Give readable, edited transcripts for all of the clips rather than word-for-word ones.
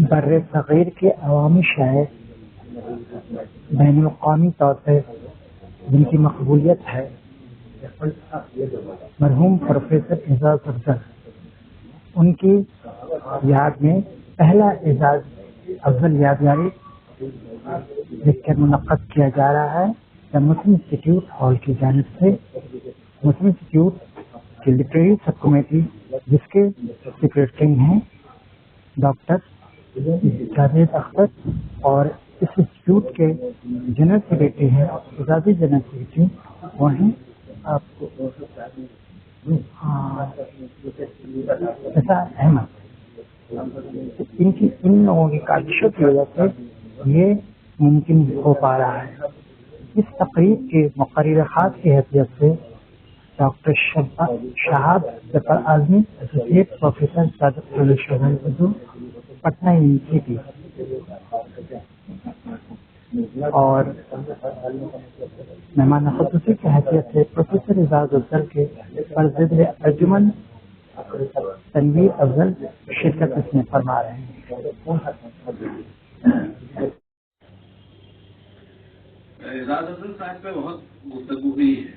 بر صغیر کے عوامی شاعر بین الاقوامی طور پہ جن کی مقبولیت ہے مرحوم پروفیسر اعزاز افضل، ان کی یاد میں پہلا اعزاز افضل یادگاری لکھ کر منعقد کیا جا رہا ہے مسلم انسٹیٹیوٹ ہال کی جانب سے۔ مسلم انسٹیٹیوٹ کی لٹریری سب کمیٹی جس کے سیکریٹری ہیں ڈاکٹر جاوید اختر، اور اس انسٹیٹیوٹ کے جنرل سیکریٹری ہیں اعزازی جنرل سیکریٹری وہ ہیں آپ نثار احمد۔ ان لوگوں کی کاوشوں کی وجہ سے یہ ممکن ہو پا رہا ہے۔ اس تقریب کے مقرر خاص کی حیثیت سے ڈاکٹر شہاب ظفر اعظمی، ایسوسیٹ پروفیسر صادق اردو، پٹنہ یونیورسٹی، اور مہمان خصوصی کی حیثیت سے پروفیسر اعزاز افضل کے صدر انجمن تنویر افضل شرکت اس میں فرما رہے ہیں۔ اعزاز افضل صاحب پہ بہت گفتگو ہوئی ہے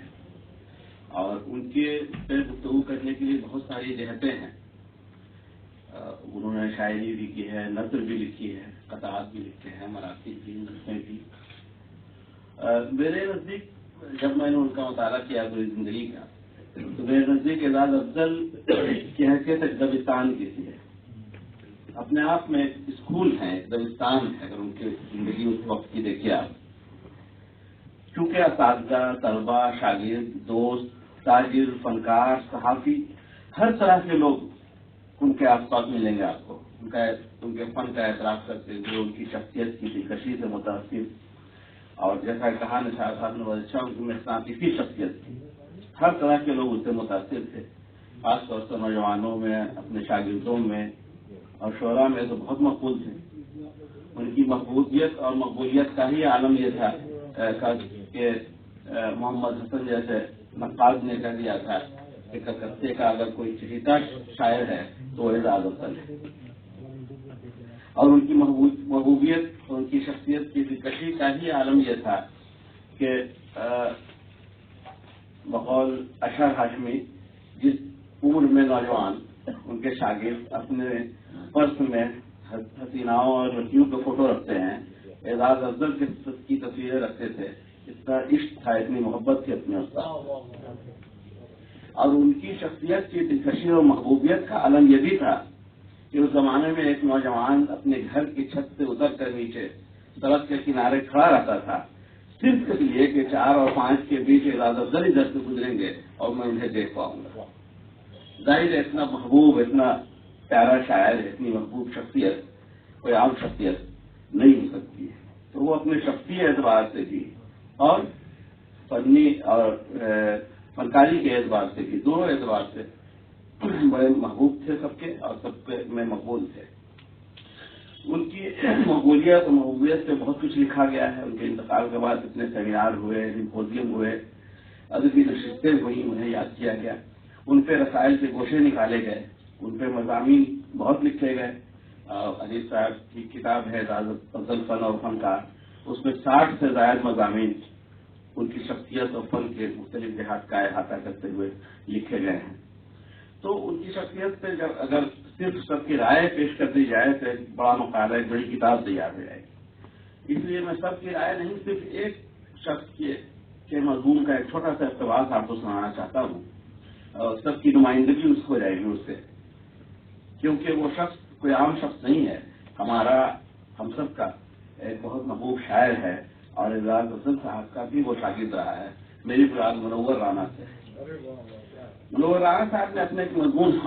اور ان کے پہ گفتگو کرنے کے لیے بہت ساری جہتیں ہیں۔ انہوں نے شاعری بھی کی ہے، نثر بھی لکھی ہے، قطعات بھی لکھے ہیں، مراسم بھی، نظمیں بھی۔ میرے نزدیک جب میں نے ان کا مطالعہ کیا پوری زندگی کا تو میرے نزدیک اعزاز افضل کی حیثیت ایک دبستان کی سی ہے، اپنے آپ میں ایک اسکول ہے، ایک دبستان ہے۔ اگر ان کی زندگی اس وقت کی دیکھیے آپ، چونکہ اساتذہ، طلبا، شاگرد، دوست، تاجر، فنکار، صحافی، ہر طرح کے لوگ ان کے آس پاس ملیں گے آپ کو، ان کے فن کا اعتراف کرتے ہوئے، ان کی شخصیت کی دلکشی سے متاثر، اور جیسا کہا نثار صاحب نے بہت اچھا، ان کی مغناطیسی شخصیت تھی، ہر طرح کے لوگ اس سے متاثر تھے، خاص طور سے نوجوانوں میں، اپنے شاگردوں میں اور شعراء میں تو بہت مقبول تھے۔ ان کی محبوبیت اور مقبولیت کا ہی عالم یہ تھا کہ محمد حسن جیسے نقاد نے کہہ دیا تھا کہ کلکتے کا اگر کوئی چہیتا شاعر ہے تو وہ اعزاز افضل ہے۔ اور ان کی محبوبیت، ان کی شخصیت کی دلکشی کا ہی عالم یہ تھا کہ بقول اشہر ہاشمی، جس عمر میں نوجوان ان کے شاگرد اپنے پرس میں حسیناؤں اور لڑکیوں کے فوٹو رکھتے ہیں، اعزاز افضل کی تصویریں رکھتے تھے۔ اتنا عشق تھا، اتنی محبت تھی اپنے استاد، اور ان کی شخصیت کی دلکشی اور محبوبیت کا عالم یہ بھی تھا کہ اس زمانے میں ایک نوجوان اپنے گھر کی چھت سے اتر کر نیچے سڑک کے کنارے کھڑا رہتا تھا، صرف اس لیے کہ 4 اور 5 کے بیچ اعزاز افضل ادھر سے گزریں گے اور میں انہیں دیکھ پاؤں گا۔ ظاہر ہے اتنا محبوب، اتنا پیارا شاعر، اتنی محبوب شخصیت کوئی عام شخصیت نہیں ہو سکتی ہے۔ تو وہ اپنے شخصی اعتبار سے بھی اور فنی اور فنکاری کے اعتبار سے بھی، دونوں اعتبار سے بڑے محبوب تھے سب کے، اور سب کے میں مقبول تھے۔ ان کی مقبولیت اور محبوبیت سے بہت کچھ لکھا گیا ہے۔ ان کے انتقال کے بعد اتنے سیمینار ہوئے، سمپوزیم ہوئے، ادبی نشستیں ہوئی، انہیں یاد کیا گیا، ان پہ رسائل کے گوشے نکالے گئے، ان پہ مضامین بہت لکھے گئے۔ عزیز صاحب کی کتاب ہے اعزاز افضل فن اور فنکار، اس میں 60 سے زائد مضامین ان کی شخصیت اور فن کے مختلف جہات کا احاطہ کرتے ہوئے لکھے گئے ہیں۔ تو ان کی شخصیت پہ جب اگر صرف سب کی رائے پیش کر دی جائے تو ایک بڑا مقالہ، ایک بڑی کتاب تیار ہو جائے گی۔ اس لیے میں سب کی رائے نہیں، صرف ایک شخص کے مضمون کا ایک چھوٹا سا اقتباس آپ کو سنانا چاہتا ہوں، اور سب کی نمائندگی اس کو ہو جائے گی اس سے، کیونکہ وہ شخص کوئی عام شخص نہیں ہے، ہم سب کا ایک بہت محبوب شاعر ہے، اور اعزاز افضل صاحب کا بھی وہ شاگرد رہا ہے۔ میری مراد منور رانا سے۔ منور رانا صاحب نے اپنے ایک مضمون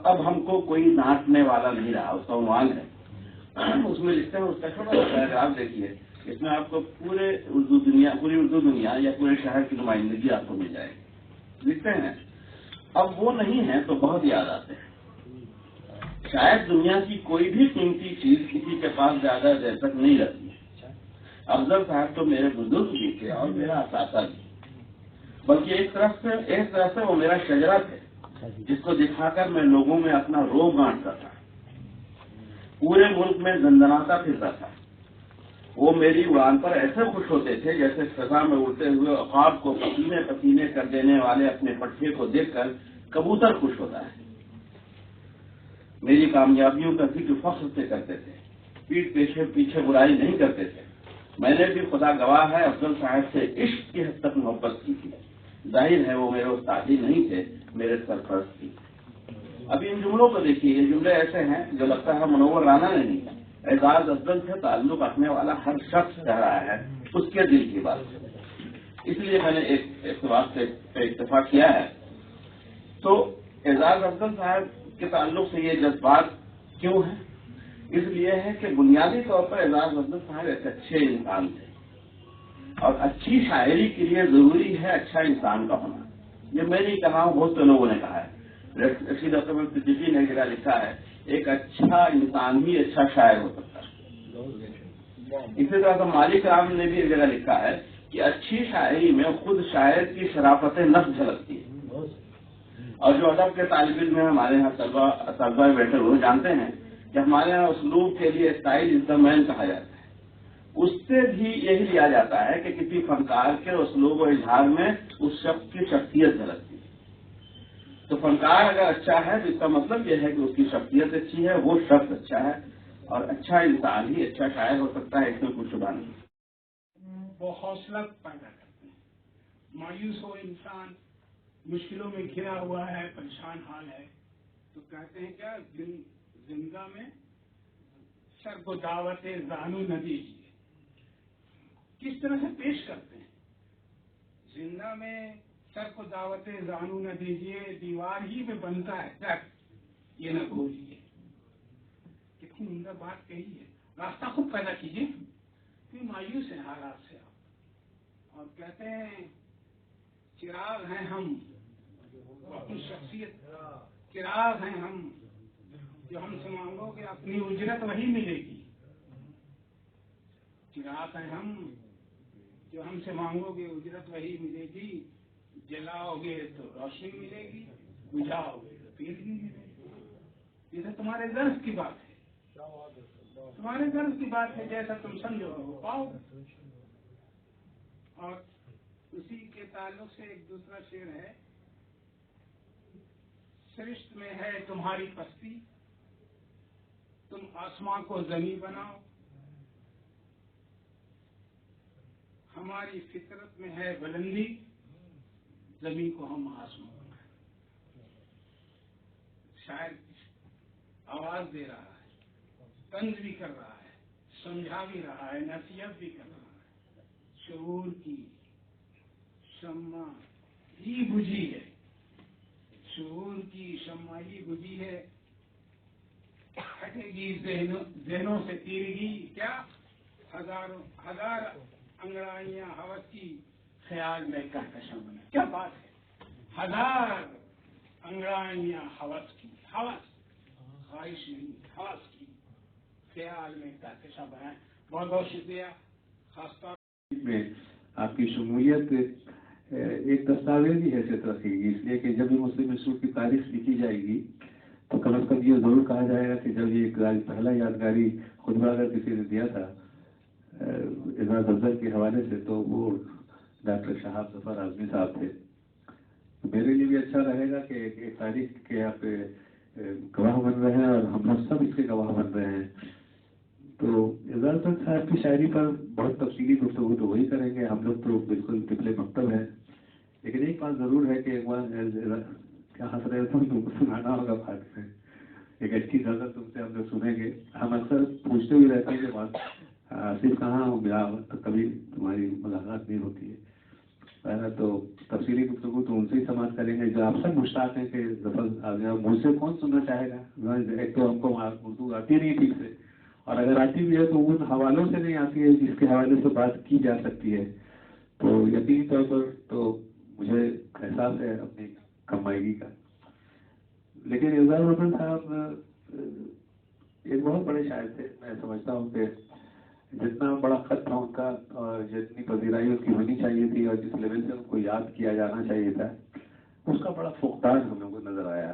اب ہم کو کوئی ناچنے والا نہیں رہا، اس کا عنوان ہے، اس میں لکھتے ہیں، اس کا چھوٹا سا پیراگراف دیکھیے، اس میں آپ کو پوری اردو دنیا یا پورے شہر کی نمائندگی آپ کو مل جائے گی۔ لکھتے ہیں، اب وہ نہیں ہے تو بہت یاد آتے ہیں، شاید دنیا کی کوئی بھی قیمتی چیز کسی کے پاس زیادہ دیر تک نہیں رہتی ہے۔ افضل صاحب تو میرے بزرگ بھی تھے اور میرا اساتذہ بھی، بلکہ ایک طرف سے وہ میرا شجرہ تھے، جس کو دکھا کر میں لوگوں میں اپنا روب بانٹتا تھا۔ پورے ملک میں زنجناتا پھرتا تھا. وہ میری اڑان پر ایسے خوش ہوتے تھے جیسے فضا میں اڑتے ہوئے عقاب کو پسینے پسینے کر دینے والے اپنے پٹھے کو دیکھ کر کبوتر خوش ہوتا ہے. میری کامیابیوں کا ذکر فخر سے کرتے تھے، پیٹھ پیچھے برائی نہیں کرتے تھے. میں نے بھی خدا گواہ ہے افضل صاحب سے عشق کی حد تک محبت کی تھی. ظاہر ہے وہ میرے استاد ہی نہیں تھے، میرے سرپرست تھی. اب ان جملوں کو دیکھیے، یہ جملے ایسے ہیں جو لگتا ہے منور رانا نے نہیں. اعزاز افضل سے تعلق رکھنے والا ہر شخص کہہ رہا ہے اس کے دل کی بات. اس لیے میں نے ایک بات پہ اتفاق کیا ہے. تو اعزاز افضل صاحب کے تعلق سے یہ جذبات کیوں ہیں؟ اس لیے ہے کہ بنیادی طور پر اعزاز افضل صاحب ایک اچھے انسان تھے، اور اچھی شاعری کے لیے ضروری ہے اچھا انسان کا ہونا. یہ میں نہیں کہا ہوں، بہت سے لوگوں نے کہا ہے. رشید اکرم صدیقی نے جگہ لکھا ہے ایک اچھا انسان ہی اچھا شاعر ہو سکتا ہے. اسی طرح سے مالک رام نے بھی ایک جگہ لکھا ہے کہ اچھی شاعری میں خود شاعر کی شرافت نفس جھلکتی ہے. اور جو ادب کے طالب علم ہیں ہمارے یہاں طلبہ بیٹھے ہوئے جانتے ہیں کہ ہمارے یہاں اسلوب کے لیے اسٹائل از دا مین کہا جاتا ہے. اس سے بھی یہی لیا جاتا ہے کہ کسی فنکار کے اسلوب و اظہار میں اس شخص کی شخصیت جھلکتی ہے. تو فنکار اگر اچھا ہے تو اس کا مطلب یہ ہے کہ اس کی شخصیت اچھی ہے، وہ شخص اچھا ہے، اور اچھا انسان ہی اچھا شاعر ہو سکتا ہے، اس میں کوئی شبہ نہیں. وہ حوصلہ پیدا کرتے ہیں. مایوس ہو انسان، مشکلوں میں گھرا ہوا ہے، پریشان حال ہے، تو کہتے ہیں کیا زندہ میں سر کو دعوت زانو نہ دیجیے. کس طرح سے پیش کرتے ہیں؟ زندہ میں سر کو دعوت زانو نہ دیجیے، دیوار ہی میں بنتا ہے سر یہ نہ بھولیے. کتنی عمدہ بات کہی ہے. راستہ خود پیدا کیجیے. مایوس ہیں حالات سے آپ، اور کہتے ہیں چراغ ہیں ہم، اپنی شخصیت چراغ ہیں ہم، جو ہم سے مانگو گے اپنی اجرت وہی ملے گی. چراغ ہیں ہم، جو ہم سے مانگو گے اجرت وہی ملے گی. جلاؤ گے تو روشنی ملے گی، بجھاؤ گے تو پیروی ملے گی. یہ تو تمہارے درس کی بات ہے، تمہارے درس کی بات ہے. جیسا تم سمجھو وہ پاؤ. اور اسی کے تعلق سے ایک دوسرا شعر ہے، سرشت میں ہے تمہاری پستی، تم آسمان کو زمین بناؤ. ہماری فطرت میں ہے بلندی، زمین کو ہم آسمان بنائیں. شاعر آواز دے رہا ہے، طنز بھی کر رہا ہے، سمجھا بھی رہا ہے، نصیحت بھی کر رہا ہے. شعور کی شمع ہی بجھی ہے، شعور کی شمع ہی بجھی ہے. ہٹے گی ذہنوں سے تیرگی، کیا ہزار انگڑائیاں ہوس کی، خیال میں کہکشاں بنا. کیا بات ہے. ہزار انگڑائیاں ہوس کی، ہوس خواہش نہیں، ہوس کی، خیال میں کہکشاں بنائیں. بہت بہت شکریہ. خاص طور میں آپ کی شمولیت ایک دستاویزی حیثیت رکھے گی، اس لیے کہ جب بھی مسلم انسٹیٹیوٹ کی تاریخ لکھی جائے گی تو کم از کم یہ ضرور کہا جائے گا کہ جب یہ پہلا یادگاری خطبہ اگر کسی نے دیا تھا اعزاز افضل کے حوالے سے تو وہ ڈاکٹر شہاب ظفر اعظمی صاحب تھے. میرے لیے بھی اچھا رہے گا کہ ایک تاریخ کے آپ گواہ بن رہے ہیں اور ہم سب اس کے گواہ بن رہے ہیں. تو اعزاز افضل صاحب کی شاعری پر بہت تفصیلی گفتگو تو وہی کریں گے، ہم لوگ تو بالکل طفل مکتب ہیں. لیکن ایک بات ضرور ہے کہ ایک بار کیا ہنس رہے تھے تم کو سنانا ہوگا فاتح میں ایک اچھی غزل تم سے ہم لوگ سنیں گے. ہم اکثر پوچھتے ہوئے رہتے ہیں کہ بات آصف کہاں ہو گیا، تو کبھی تمہاری ملاقات نہیں ہوتی ہے. پہلا تو تفصیلی گفتگو تو ان سے ہی سماعت کریں گے جو آپ سب مشتاق ہیں کہ ظفر آ گیا. مجھ سے کون سننا چاہے گا؟ ایک تو ہم کو اردو آتی نہیں ٹھیک سے، اور اگر آتی بھی ہے تو ان حوالوں سے نہیں آتی ہے جس کے حوالے سے بات کی جا سکتی ہے. تو یقینی طور پر تو مجھے احساس ہے اپنی کمائیگی کا. لیکن اعزاز افضل صاحب ایک بہت بڑے شاعر تھے. میں سمجھتا ہوں کہ جتنا بڑا خط تھا ان کا اور جتنی پذیرائی ان کی ہونی چاہیے تھی اور جس لیول سے ان کو یاد کیا جانا چاہیے تھا، اس کا بڑا فقدان ہم لوگوں کو نظر آیا.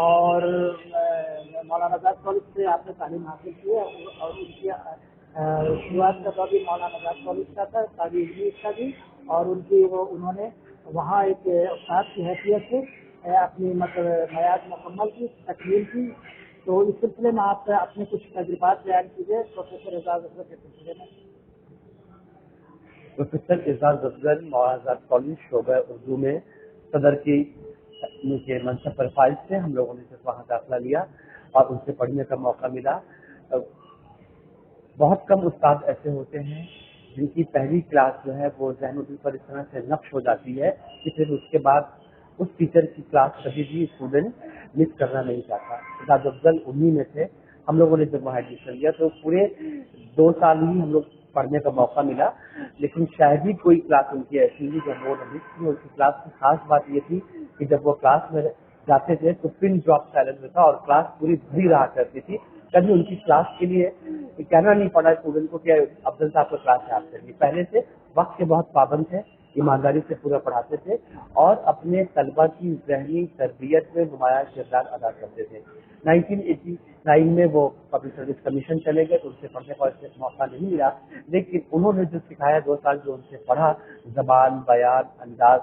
اور مولانا آزاد کالج سے آپ نے تعلیم حاصل کی ہے اور ان کی شروعات کا دور بھی مولانا آزاد کالج کا تھا تعلیم انگلش کا بھی اور انہوں نے وہاں ایک استاد کی حیثیت سے اپنی مطلب میعاد مکمل کی تکمیل کی. تو اس سلسلے میں آپ اپنے کچھ تجربات بیان کیجیے پروفیسر اعزاز افضل کے سلسلے میں. پروفیسر اعزاز افضل مولانا آزاد کالج شعبہ اردو میں صدر کے منصب پر فائز تھے. ہم لوگوں نے صرف وہاں داخلہ لیا اور ان سے پڑھنے کا موقع ملا. بہت کم استاد ایسے ہوتے ہیں جن کی پہلی کلاس جو ہے وہ ذہن و دل پر اس طرح سے نقش ہو جاتی ہے کہ پھر اس کے بعد اس ٹیچر کی کلاس کبھی بھی اسٹوڈنٹ مس کرنا نہیں چاہتا. اعزاز افضل انہیں میں تھے. ہم لوگوں نے جب وہاں ایڈمیشن لیا تو پورے 2 سال ہی ہم لوگ پڑھنے کا موقع ملا, لیکن شاید ہی کوئی کلاس ان کی ایسی ہوئی جب وہ مس تھی. ان کی کلاس کی خاص بات یہ تھی کہ جب وہ کلاس میں جاتے تھے تو پن ڈراپ سائلنس میں تھا اور کلاس پوری بھری رہا کرتی تھی. کبھی ان کی کلاس کے لیے کہنا نہیں پڑا اسٹوڈنٹ کو کہ افضل صاحب کو کلاس یاد کریے. پہلے سے وقت کے بہت پابند تھے, ایمانداری سے پورا پڑھاتے تھے اور اپنے طلبہ کی ذہنی تربیت میں نمایاں کردار ادا کرتے تھے. 1989 میں وہ پبلک سروس کمیشن چلے گئے تو ان سے پڑھنے کا موقع نہیں ملا, لیکن انہوں نے جو سکھایا 2 سال جو ان سے پڑھا, زبان, بیان, انداز,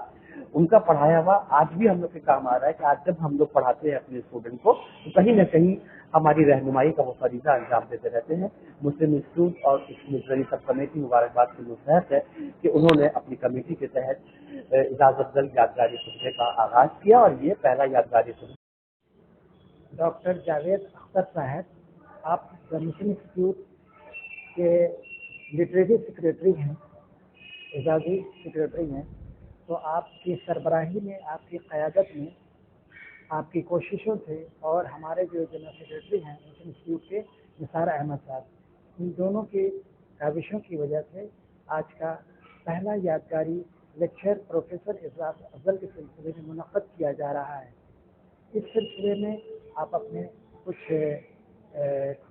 ان کا پڑھایا ہوا آج بھی ہم لوگ کے کام آ رہا ہے کہ آج جب ہم لوگ پڑھاتے ہیں اپنے اسٹوڈنٹ کو تو کہیں نہ کہیں ہماری رہنمائی کا وہ فریضہ انجام دیتے رہتے ہیں. مسلم انسٹیٹیوٹ اور مشتری سب کمیٹی مبارکباد کی مستحق ہے کہ انہوں نے اپنی کمیٹی کے تحت اعزاز افضل یادگاری خطبے کا آغاز کیا اور یہ پہلا یادگاری خطبہ. ڈاکٹر جاوید اختر صاحب, آپ مسلم انسٹیٹیوٹ کے لٹریری سیکریٹری ہیں, اعزازی سیکریٹری ہیں. تو آپ کی سربراہی میں, آپ کی قیادت میں, آپ کی کوششوں سے اور ہمارے جو جنرل سیکریٹری ہیں مسلم انسٹیٹیوٹ کے نثار احمد صاحب, ان دونوں کی کاوشوں کی وجہ سے آج کا پہلا یادگاری لیکچر پروفیسر اعزاز افضل کے سلسلے میں منعقد کیا جا رہا ہے. اس سلسلے میں آپ اپنے کچھ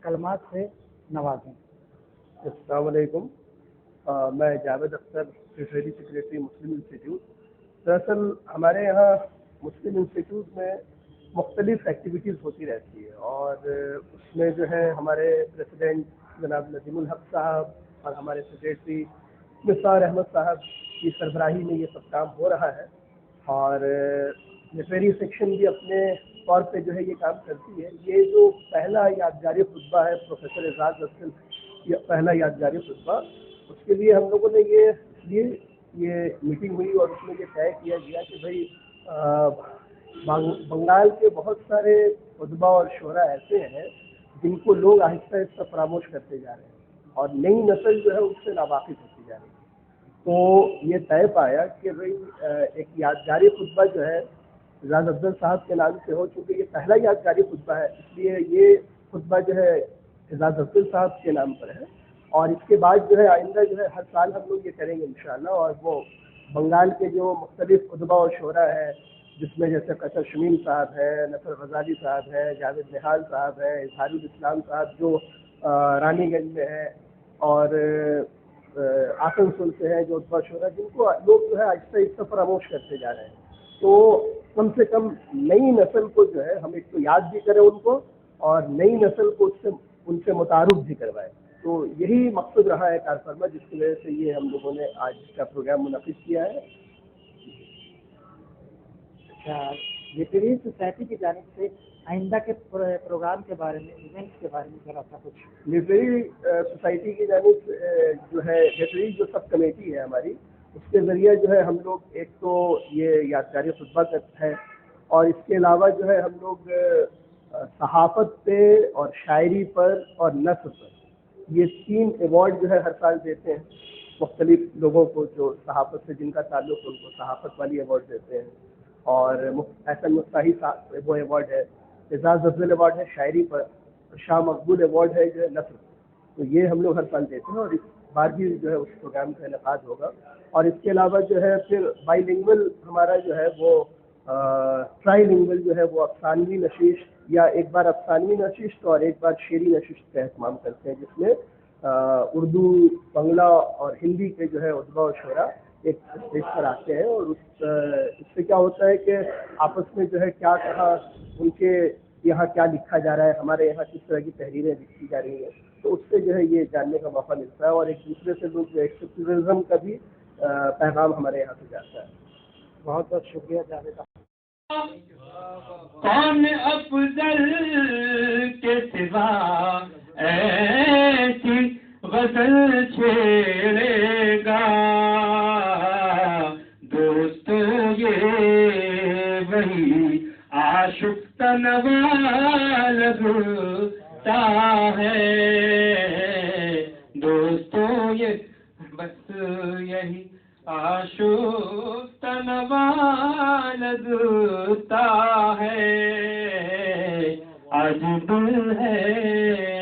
کلمات سے نوازیں. السلام علیکم. میں جاوید اختر, ٹریجری سیکریٹری مسلم انسٹیٹیوٹ. دراصل ہمارے یہاں مسلم انسٹیٹیوٹ میں مختلف ایکٹیویٹیز ہوتی رہتی ہے اور اس میں جو ہے ہمارے پریسیڈنٹ جناب ندیم الحق صاحب اور ہمارے سیکریٹری نثار احمد صاحب کی سربراہی میں یہ سب کام ہو رہا ہے. اور لٹریری سیکشن بھی اپنے طور پہ جو ہے یہ کام کرتی ہے. یہ جو پہلا یادگاری خطبہ ہے پروفیسر اعزاز افضل, یہ پہلا یادگاری خطبہ, اس کے لیے ہم لوگوں نے یہ میٹنگ ہوئی اور اس میں یہ طے کیا گیا کہ بھائی بنگال کے بہت سارے خطبہ اور شعرا ایسے ہیں جن کو لوگ آہستہ آہستہ فراموش کرتے جا رہے ہیں اور نئی نسل جو ہے اس سے ناواقف ہوتی جا رہی ہے. تو یہ طے پایا کہ بھائی ایک یادگاری خطبہ جو ہے اعزاز افضل صاحب کے نام سے ہو, چونکہ یہ پہلا یادگاری خطبہ ہے اس لیے یہ خطبہ جو ہے اعزاز افضل صاحب کے نام پر ہے. اور اس کے بعد جو ہے آئندہ جو ہے ہر سال ہم لوگ یہ کریں گے انشاءاللہ. اور وہ بنگال کے جو مختلف خطبہ اور شعرا ہیں جس میں جیسے قصر شمیم صاحب ہیں, نصر غزالی صاحب ہیں, جاوید نہال صاحب ہیں, اظہار الاسلام صاحب جو رانی گنج میں ہیں, اور آسنسول سے ہیں جو خطبہ شعرا جن کو لوگ جو ہے آہستہ آہستہ فراموش کرتے جا رہے ہیں. تو کم سے کم نئی نسل کو جو ہے ہم ایک تو یاد بھی کریں ان کو اور نئی نسل کو ان سے متعارف بھی کروائیں. تو یہی مقصد رہا ہے کارفرما, جس کی وجہ سے یہ ہم لوگوں نے آج کا پروگرام منعقد کیا ہے. اچھا, لٹریری سوسائٹی کی جانب سے آئندہ کے پروگرام کے بارے میں, ایونٹس کے بارے میں ذرا سا کچھ. لٹریری سوسائٹی کی جانب سے جو ہے لٹریری جو سب کمیٹی ہے ہماری, اس کے ذریعے جو ہے ہم لوگ ایک تو یہ یادگاری خطبہ کرتے ہیں اور اس کے علاوہ جو ہے ہم لوگ صحافت پہ اور شاعری پر اور نثر پر یہ 3 ایوارڈ جو ہے ہر سال دیتے ہیں مختلف لوگوں کو جو صحافت سے جن کا تعلق ان کو صحافت والی ایوارڈ دیتے ہیں. اور احسن مفتاحی صاحب وہ ایوارڈ ہے, اعزاز افضل ایوارڈ ہے شاعری پر, اور شاہ مقبول ایوارڈ ہے جو ہے نثر. تو یہ ہم لوگ ہر سال دیتے ہیں اور اس بار بھی جو ہے اس پروگرام کا انعقاد ہوگا. اور اس کے علاوہ جو ہے پھر بائی لنگول ہمارا جو ہے وہ ٹرائی لنگول جو ہے وہ افسانوی نشست یا ایک بار افسانوی نشست اور ایک بار شعری نشست کا اہتمام کرتے ہیں, جس میں اردو, بنگلہ اور ہندی کے جو ہے ادبا و شعرا ایک اسٹیج پر آتے ہیں اور اس سے کیا ہوتا ہے کہ آپس میں جو ہے کیا کہاں ان کے یہاں کیا لکھا جا رہا ہے، ہمارے یہاں کس طرح کی تحریریں لکھی جا رہی ہیں، تو اس سے جو ہے یہ جاننے کا موقع ملتا ہے اور ایک دوسرے سے لوگ ایکسپریزم کا بھی پیغام ہمارے یہاں سے جاتا ہے. بہت بہت شکریہ جاوید. کون افضل کے سوا ایسی غزل چھیڑے گا، دوستو یہ وہی عاشق نوا لگتا ہے، دوستو یہ بس یہی عاشق نوا لگتا ہے، آج دل ہے